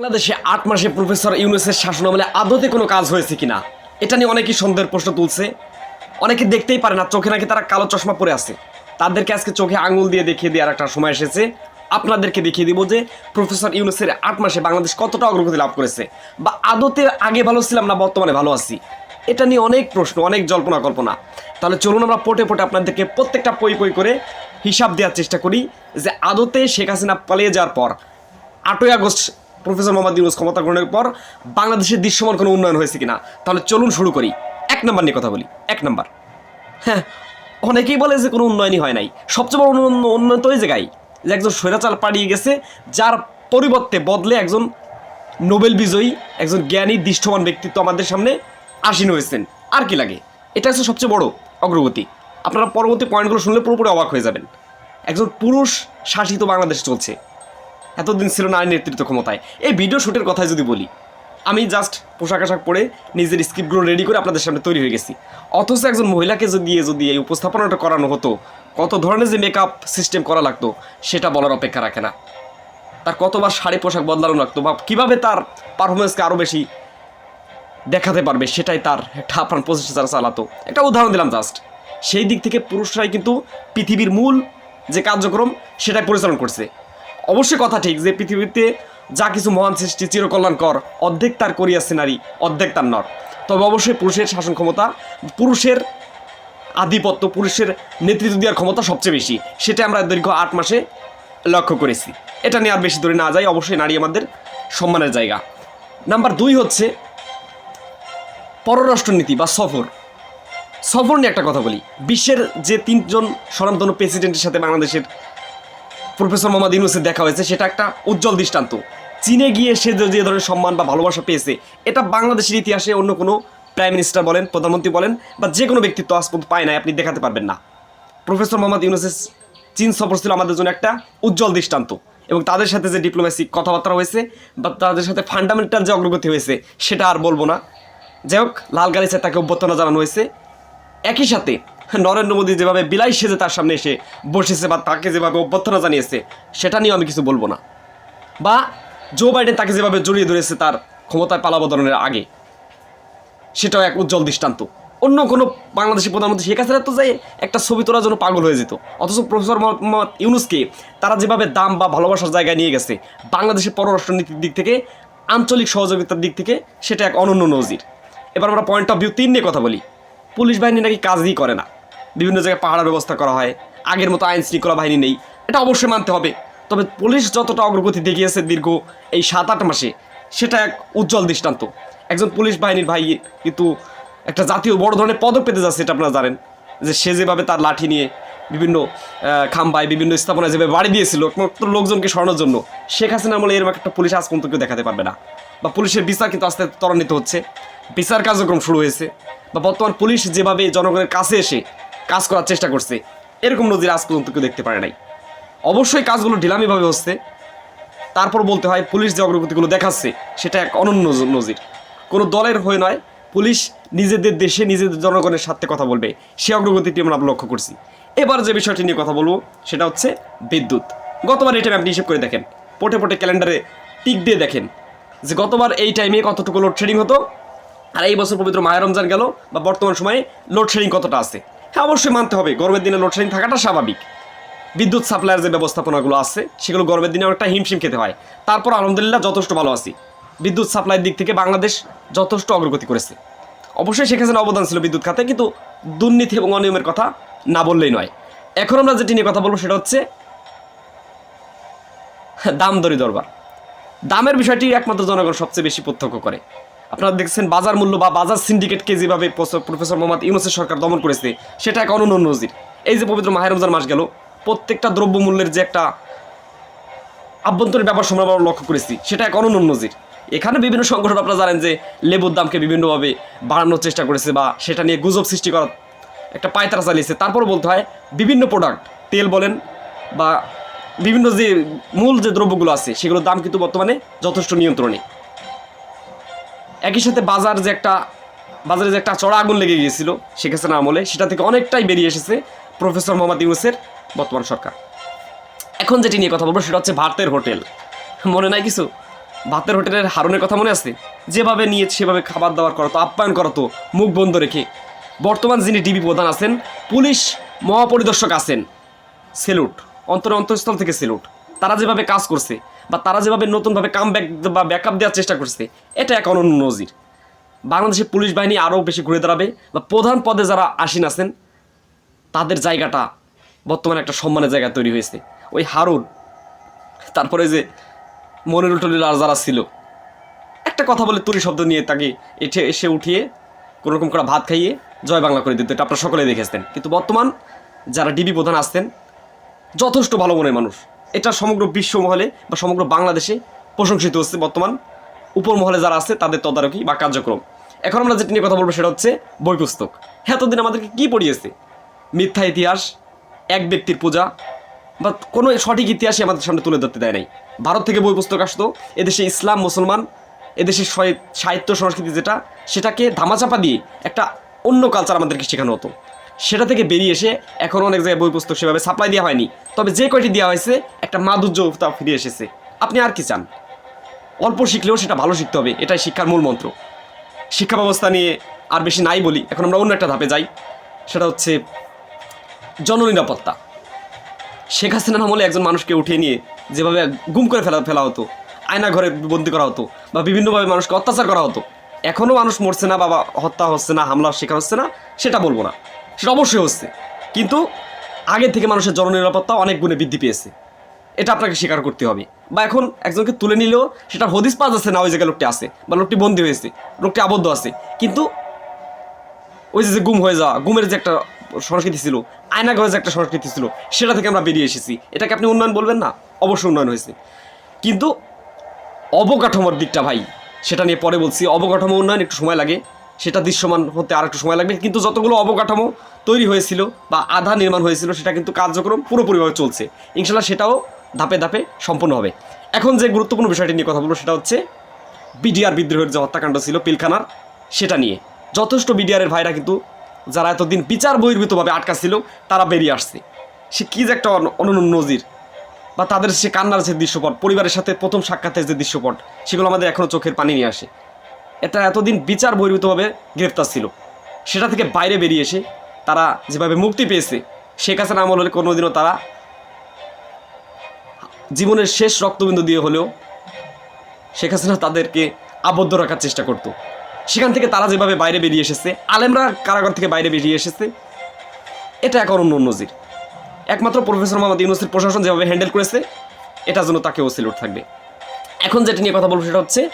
বাংলাদেশে ৮ মাসে প্রফেসর ইউনূসের শাসনামলে আদতে কোনো কাজ হয়েছে কিনা এটা নিয়ে অনেকেই সন্দেহের প্রশ্ন তুলছে। অনেকে দেখতেই পারে না, চোখে নাকি তারা কালো চশমা পরে আছে। তাদেরকে আজকে চোখে আঙুল দিয়ে দেখিয়ে দেওয়ার একটা সময় এসেছে। আপনাদেরকে দেখিয়ে দিব যে প্রফেসর ইউনূসের ৮ মাসে বাংলাদেশ কতটা অগ্রগতি লাভ করেছে, বা আদতে আগে ভালো ছিলাম না বর্তমানে ভালো আছি। এটা নিয়ে অনেক প্রশ্ন, অনেক জল্পনা কল্পনা। তাহলে চলুন আমরা পটে পটে আপনাদেরকে প্রত্যেকটা পই করে হিসাব দেওয়ার চেষ্টা করি যে আদতে শেখ হাসিনা পালিয়ে যাওয়ার পর ৮ই আগস্ট প্রফেসর মোহাম্মদ ইউনূস ক্ষমতা গ্রহণের পর বাংলাদেশের দৃশ্যমান কোনো উন্নয়ন হয়েছে কিনা। তাহলে চলুন শুরু করি। ১ নম্বর নিয়ে কথা বলি। ১ নম্বর, হ্যাঁ, অনেকেই বলে যে কোনো উন্নয়নই হয় নাই। সবচেয়ে বড় উন্নয়ন তো ওই জায়গায় যে একজন স্বৈরাচার পালিয়ে গেছে, যার পরিবর্তে বদলে একজন নোবেল বিজয়ী, একজন জ্ঞানী দৃষ্টমান ব্যক্তিত্ব আমাদের সামনে আসীন হয়েছেন। আর কি লাগে? এটা হচ্ছে সবচেয়ে বড় অগ্রগতি। আপনারা পরবর্তী পয়েন্টগুলো শুনলে পুরোপুরি অবাক হয়ে যাবেন। একজন পুরুষ শাসিত বাংলাদেশ চলছে, এতদিন ছিল নারী নেতৃত্ব ক্ষমতায়। এই ভিডিও শ্যুটের কথাই যদি বলি, আমি জাস্ট পোশাক আশাক পরে নিজের স্ক্রিপ্টগুলো রেডি করে আপনাদের সামনে তৈরি হয়ে গেছি। অথচ একজন মহিলাকে যদি এই উপস্থাপনাটা করানো হতো, কত ধরনের যে মেকআপ সিস্টেম করা লাগতো সেটা বলার অপেক্ষা রাখে না। তার কতবার শাড়ি পোশাক বদলানো লাগতো, বা কীভাবে তার পারফরমেন্সকে আরও বেশি দেখাতে পারবে, সেটাই তার একটা আপনার প্রচেষ্টা চালাতো। একটা উদাহরণ দিলাম জাস্ট। সেই দিক থেকে পুরুষরাই কিন্তু পৃথিবীর মূল যে কার্যক্রম সেটাই পরিচালনা করছে। অবশ্যই কথা ঠিক যে পৃথিবীতে যা কিছু মহান সৃষ্টি চিরকল্যাণকর, অর্ধেক তার করিয়াছে নারী, অর্ধেক তার নর। তবে অবশ্যই পুরুষের শাসন ক্ষমতা, পুরুষের আধিপত্য, পুরুষের নেতৃত্ব দেওয়ার ক্ষমতা সবচেয়ে বেশি। সেটা আমরা দীর্ঘ ৮ মাসে লক্ষ্য করেছি। এটা নিয়ে আর বেশি দূরে না যাই, অবশ্যই নারী আমাদের সম্মানের জায়গা। নাম্বার ২ হচ্ছে পররাষ্ট্রনীতি বা সফর নিয়ে একটা কথা বলি। বিশ্বের যে ৩জন স্বনামধন্য প্রেসিডেন্টের সাথে বাংলাদেশের প্রফেসর মোহাম্মদ ইউনূসের দেখা হয়েছে, সেটা একটা উজ্জ্বল দৃষ্টান্ত। চীনে গিয়ে সে যে ধরনের সম্মান বা ভালোবাসা পেয়েছে, এটা বাংলাদেশের ইতিহাসে অন্য কোনো প্রাইম মিনিস্টার বলেন, প্রধানমন্ত্রী বলেন, বা যে কোনো ব্যক্তিত্ব আজ পর্যন্ত পায় নাই, আপনি দেখাতে পারবেন না। প্রফেসর মোহাম্মদ ইউনূসের চীন সফর ছিল আমাদের জন্য একটা উজ্জ্বল দৃষ্টান্ত। এবং তাদের সাথে যে ডিপ্লোম্যাসি কথাবার্তা হয়েছে, বা তাদের সাথে ফান্ডামেন্টাল যে অগ্রগতি হয়েছে, সেটা আর বলবো না। যাই হোক, লাল গালিচায় তাকে অভ্যর্থনা জানানো হয়েছে। একই সাথে নরেন্দ্র মোদী যেভাবে বিলাই সেজে তার সামনে এসে বসেছে, বা তাকে যেভাবে অভ্যর্থনা জানিয়েছে, সেটা নিয়েও আমি কিছু বলবো না। বা জো বাইডেন তাকে যেভাবে জড়িয়ে ধরেছে তার ক্ষমতায় পালাবদলের আগে, সেটাও এক উজ্জ্বল দৃষ্টান্ত। অন্য কোনো বাংলাদেশের প্রধানমন্ত্রী শেখ হাসিনা তো যাই একটা ছবি তোলার জন্য পাগল হয়ে যেত, অথচ প্রফেসর মোহাম্মদ ইউনূসকে তারা যেভাবে দাম বা ভালোবাসার জায়গায় নিয়ে গেছে বাংলাদেশের পররাষ্ট্রনীতির দিক থেকে, আঞ্চলিক সহযোগিতার দিক থেকে, সেটা এক অনন্য নজির। এবার আমরা পয়েন্ট অফ ভিউ ৩ নিয়ে কথা বলি। পুলিশ বাহিনী নাকি কাজই করে না, বিভিন্ন জায়গায় পাহাড়ের ব্যবস্থা করা হয়, আগের মতো আইন শৃঙ্খলা বাহিনী নেই। এটা অবশ্যই মানতে হবে। তবে পুলিশ যতটা অগ্রগতি দেখিয়েছে দীর্ঘ এই ৭-৮ মাসে, সেটা এক উজ্জ্বল দৃষ্টান্ত। একজন পুলিশ বাহিনীর ভাই কিন্তু একটা জাতীয় বড় ধরনের পদক পেতে যাচ্ছে, এটা আপনারা জানেন। যে সে যেভাবে তার লাঠি নিয়ে বিভিন্ন খাম্বায়, বিভিন্ন স্থাপনায় যেভাবে বাড়ি দিয়েছিল একমাত্র লোকজনকে সরানোর জন্য, শেখ হাসিনার আমলে এরকম একটা পুলিশ আজ পর্যন্ত কেউ দেখাতে পারবে না। বা পুলিশের বিচার কিন্তু আস্তে আস্তে ত্বরান্বিত হচ্ছে, বিচার কার্যক্রম শুরু হয়েছে। বা বর্তমান পুলিশ যেভাবে জনগণের কাছে এসে কাজ করার চেষ্টা করছে, এরকম নজির আজ পর্যন্ত কেউ দেখতে পারে নাই। অবশ্যই কাজগুলো ঢিলামিভাবে হচ্ছে, তারপর বলতে হয় পুলিশ যে অগ্রগতিগুলো দেখাচ্ছে সেটা এক অনন্য নজির। কোনো দলের হয়ে নয়, পুলিশ নিজেদের দেশে নিজেদের জনগণের সাথে কথা বলবে, সে অগ্রগতিটি আমরা লক্ষ্য করছি। এবার যে বিষয়টি নিয়ে কথা বলবো সেটা হচ্ছে বিদ্যুৎ। গতবার এই টাইমে আপনি হিসেব করে দেখেন, পটে পটে ক্যালেন্ডারে টিক দিয়ে দেখেন যে গতবার এই টাইমে কতটুকু লোডশেডিং হতো, আর এই বছর পবিত্র মাহে রমজান গেল বা বর্তমান সময়ে লোডশেডিং কতটা আছে। হ্যাঁ, অবশ্যই মানতে হবে গরমের দিনে লোডশেডিং থাকাটা স্বাভাবিক। বিদ্যুৎ সাপ্লাইয়ের যে ব্যবস্থাপনাগুলো আছে সেগুলো গরমের দিনে অনেকটা হিমশিম খেতে হয়। তারপর আলহামদুলিল্লাহ যথেষ্ট ভালো আছি। বিদ্যুৎ সাপ্লাইয়ের দিক থেকে বাংলাদেশ যথেষ্ট অগ্রগতি করেছে। অবশ্যই সেখানে অবদান ছিল বিদ্যুৎ খাতে, কিন্তু দুর্নীতি এবং অনিয়মের কথা না বললেই নয়। এখন আমরা যেটি নিয়ে কথা বলবো সেটা হচ্ছে দাম দরি দরবার। দামের বিষয়টি একমাত্র জনগণ সবচেয়ে বেশি প্রত্যক্ষ করে। আপনারা দেখছেন বাজার মূল্য বা বাজার সিন্ডিকেটকে যেভাবে প্রফেসর মোহাম্মদ ইউনূসের সরকার দমন করেছে, সেটা এক অনন্য নজির। এই যে পবিত্র মাহে রমজান মাস গেল, প্রত্যেকটা দ্রব্যমূল্যের যে একটা আভ্যন্তরীণ ব্যাপার আমরা লক্ষ্য করেছি, সেটা এক অনন্য নজির। এখানে বিভিন্ন সংগঠন আপনারা জানেন যে লেবুর দামকে বিভিন্নভাবে বাড়ানোর চেষ্টা করেছে, বা সেটা নিয়ে গুজব সৃষ্টি করার একটা পায়তারা চালিয়েছে। তারপর বলতে হয় বিভিন্ন প্রোডাক্ট, তেল বলেন বা বিভিন্ন যে মূল যে দ্রব্যগুলো আছে, সেগুলোর দাম কিন্তু বর্তমানে যথেষ্ট নিয়ন্ত্রণে। একই সাথে বাজারে যে একটা চড়া আগুন লেগে গিয়েছিল শেখ হাসিনার আমলে, সেটা থেকে অনেকটাই বেরিয়ে এসেছে প্রফেসর মোহাম্মদ ইউনূসের বর্তমান সরকার। এখন যেটি নিয়ে কথা বলবো সেটা হচ্ছে ভারতের হোটেল। মনে নাই কিছু? ভাতের হোটেলের হারুনের কথা মনে আছে? যেভাবে নিয়ে সেভাবে খাবার দাবার করাতো, আপ্যায়ন করাতো মুখ বন্ধ রেখে। বর্তমান যিনি ডিবি প্রধান আছেন, পুলিশ মহাপরিদর্শক আছেন, সেলুট, অন্তঃস্থল থেকে সেলুট। তারা যেভাবে কাজ করছে বা তারা যেভাবে নতুনভাবে কাম ব্যাক বা ব্যাকআপ দেওয়ার চেষ্টা করছে, এটা এক অনন্য নজির। বাংলাদেশের পুলিশ বাহিনী আরও বেশি ঘুরে দাঁড়াবে বা প্রধান পদে যারা আসীন আছেন তাদের জায়গাটা বর্তমানে একটা সম্মানের জায়গা তৈরি হয়েছে। ওই হারুন, তারপরে যে মনিরুল টলিল আর যারা ছিল, একটা কথা বলে তুরি শব্দ নিয়ে তাকে এসে উঠিয়ে কোনোরকম করে ভাত খাইয়ে জয় বাংলা করে দিত। এটা আপনারা সকলে দেখেছেন। কিন্তু বর্তমান যারা ডিবি প্রধান আসতেন যথেষ্ট ভালো মনের মানুষ। এটা সমগ্র বিশ্ব মহলে বা সমগ্র বাংলাদেশে প্রশংসিত হচ্ছে বর্তমান উপর মহলে যারা আছে তাদের তদারকি বা কার্যক্রম। এখন আমরা যেটা নিয়ে কথা বলবো সেটা হচ্ছে বই পুস্তক। এতদিন আমাদেরকে কী পড়িয়েছে? মিথ্যা ইতিহাস, এক ব্যক্তির পূজা বা কোনো সঠিক ইতিহাসই আমাদের সামনে তুলে ধরতে দেয় নাই। ভারত থেকে বই পুস্তক আসতো, এদেশে ইসলাম মুসলমান, এদেশের সাহিত্য সংস্কৃতি যেটা, সেটাকে ধামাচাপা দিয়ে একটা অন্য কালচার আমাদেরকে শেখানো হতো। সেটা থেকে বেরিয়ে এসে এখন অনেক জায়গায় বই পুস্তক সেভাবে সাপ্লাই দেওয়া হয়নি, তবে যে কয়টি দেওয়া হয়েছে একটা মাধুর্যতা ফিরে এসেছে। আপনি আর কি চান? অল্প শিখলেও সেটা ভালো শিখতে হবে, এটাই শিক্ষার মূল মন্ত্র। শিক্ষা ব্যবস্থা নিয়ে আর বেশি নাই বলি, এখন আমরা অন্য একটা ধাপে যাই। সেটা হচ্ছে জননিরাপত্তা। শেখ হাসিনার আমলে একজন মানুষকে উঠিয়ে নিয়ে যেভাবে গুম করে ফেলা হতো, আয়না ঘরে বন্দি করা হতো বা বিভিন্নভাবে মানুষকে অত্যাচার করা হতো, এখনও মানুষ মরছে না বা হত্যা হচ্ছে না, হামলার শিকার হচ্ছে না, সেটা বলবো না, সেটা অবশ্যই হচ্ছে। কিন্তু আগের থেকে মানুষের জননিরাপত্তা অনেক গুণে বৃদ্ধি পেয়েছে, এটা আপনাকে স্বীকার করতে হবে। বা এখন একজনকে তুলে নিলেও সেটা হদিস পাওয়া যাচ্ছে না ওই জায়গায় লোকটি আছে বা লোকটি বন্দী হয়েছে, লোকটি আবদ্ধ আছে। কিন্তু ওই যে গুম হয়ে যাওয়া, গুমের যে একটা সংস্কৃতি ছিল, আয়নাঘরের যে একটা সংস্কৃতি ছিল, সেটা থেকে আমরা বেরিয়ে এসেছি। এটাকে আপনি উন্নয়ন বলবেন না? অবশ্যই উন্নয়ন হয়েছে। কিন্তু অবকাঠামোর দিকটা ভাই, সেটা নিয়ে পরে বলছি। অবকাঠামো উন্নয়ন একটু সময় লাগে, সেটা দৃশ্যমান হতে আর একটু সময় লাগবে। কিন্তু যতগুলো অবকাঠামো তৈরি হয়েছিল বা আধা নির্মাণ হয়েছিল, সেটা কিন্তু কার্যক্রম পুরোপুরিভাবে চলছে। ইনশাল্লাহ সেটাও ধাপে ধাপে সম্পন্ন হবে। এখন যে গুরুত্বপূর্ণ বিষয়টি নিয়ে কথা বলবো সেটা হচ্ছে বিডিআর বিদ্রোহের যে হত্যাকাণ্ড ছিল পিলখানার, সেটা নিয়ে যথেষ্ট বিডিআরের ভাইরা কিন্তু যারা এতদিন বিচার বহির্ভূতভাবে আটকা ছিল তারা বেরিয়ে আসছে। সে কী যে একটা অনন্য নজির, বা তাদের সে কান্নার যে দৃশ্যপট, পরিবারের সাথে প্রথম সাক্ষাতের যে দৃশ্যপট, সেগুলো আমাদের এখনও চোখের পানি নিয়ে আসে। এটা এতদিন বিচার বহির্ভূতভাবে গ্রেফতার ছিল, সেটা থেকে বাইরে বেরিয়ে এসে তারা যেভাবে মুক্তি পেয়েছে, শেখ হাসিনা আমলের কোনোদিনও তারা জীবনের শেষ রক্তবিন্দু দিয়ে হলেও শেখ হাসিনা তাদেরকে আবদ্ধ রাখার চেষ্টা করতো। সেখান থেকে তারা যেভাবে বাইরে বেরিয়ে এসেছে, আলেমরা কারাগার থেকে বাইরে বেরিয়ে এসেছে, এটা এখন অন্য নজির। একমাত্র প্রফেসর মোহাম্মদ ইউনূসের প্রশাসন যেভাবে হ্যান্ডেল করেছে, এটার জন্য তাকেও সেলুট থাকবে। এখন যেটা নিয়ে কথা বলবো সেটা হচ্ছে